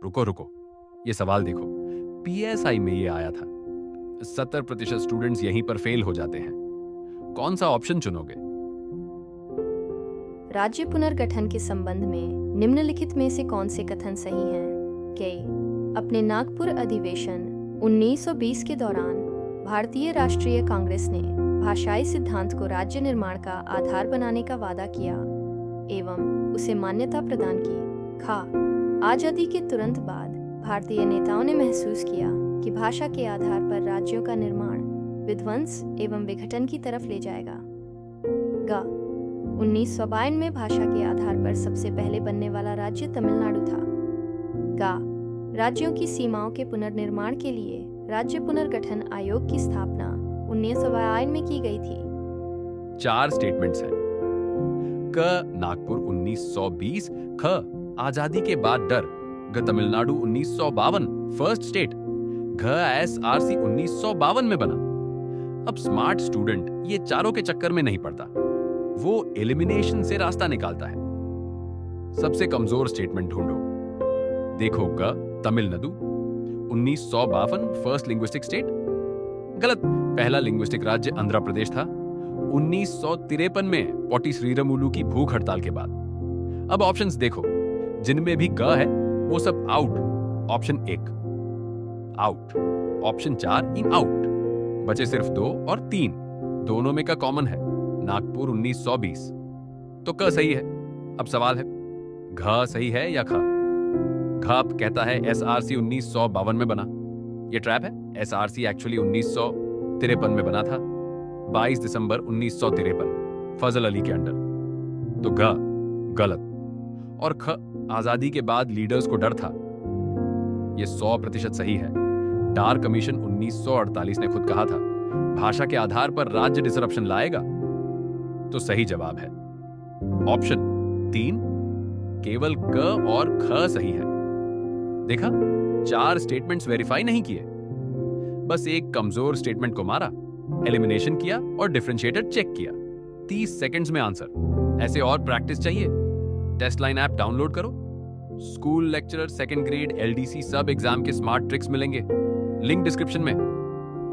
रुको रुको, ये सवाल देखो, पीएसआई में ये आया था। 70% स्टूडेंट्स यहीं पर फेल हो जाते हैं। कौन सा ऑप्शन चुनोगे? राज्य पुनर्गठन के संबंध में निम्नलिखित में से कौन से कथन सही हैं? के अपने नागपुर अधिवेशन 1920 के दौरान भारतीय राष्ट्रीय कांग्रेस ने भाषाई सिद्धांत को राज्य निर्माण का आधार बनाने का वादा किया एवं उसे मान्यता प्रदान की। खा आजादी के तुरंत बाद भारतीय नेताओं ने महसूस किया कि भाषा के आधार पर राज्यों का निर्माण विध्वंस एवं विघटन की तरफ ले जाएगा। ग 1952 में भाषा के आधार पर सबसे पहले बनने वाला राज्य तमिलनाडु था। गा राज्यों की सीमाओं के पुनर्निर्माण के लिए राज्य पुनर्गठन आयोग की स्थापना 1952 में की गई थी। 4 स्टेटमेंट्स हैं। क नागपुर 1920, ख आजादी के बाद डर, ग तमिलनाडु 1952 फर्स्ट स्टेट, घ एसआरसी 1952 में बना। अब स्मार्ट स्टूडेंट ये चारों के चक्कर में नहीं पड़ता, वो एलिमिनेशन से रास्ता निकालता है। सबसे कमजोर स्टेटमेंट ढूंढो। देखो, ग तमिलनाडु 1952 फर्स्ट लिंग्विस्टिक स्टेट, गलत। पहला लिंग्विस्टिक राज्य आंध्र प्रदेश था 1953 में पोटी श्रीरामुलु की भूख हड़ताल के बाद। अब ऑप्शंस देखो, जिनमें भी ग है वो सब out. Option 1 out, option 4 in out, बचे सिर्फ 2 और 3। दोनों में का कॉमन है नागपुर 1920, तो क सही है। अब सवाल है, घ सही है या ख? घ कहता है एसआरसी 1952 में बना। ये ट्रैप है। एसआरसी एक्चुअली 1953 में बना था, 22 दिसंबर 1953 फजल अली के अंडर। तो घ गलत। और ख आजादी के बाद लीडर्स को डर था। ये 100% सही है। डार कमीशन 1948 ने खुद कहा था भाषा के आधार पर राज्य डिसरप्शन लाएगा। तो सही जवाब है ऑप्शन 3, केवल क और ख सही है। देखा, 4 स्टेटमेंट्स वेरीफाई नहीं किए, बस एक कमजोर स्टेटमेंट को मारा, एलिमिनेशन किया और डिफरेंशिएटर चेक किया। 30 सेकंड्स में आंसर। ऐसे और प्रैक्टिस चाहिए? टेस्ट लाइन ऐप डाउनलोड करो। School lecturer, second grade, LDC सब एग्जाम के स्मार्ट ट्रिक्स मिलेंगे, लिंक डिस्क्रिप्शन में।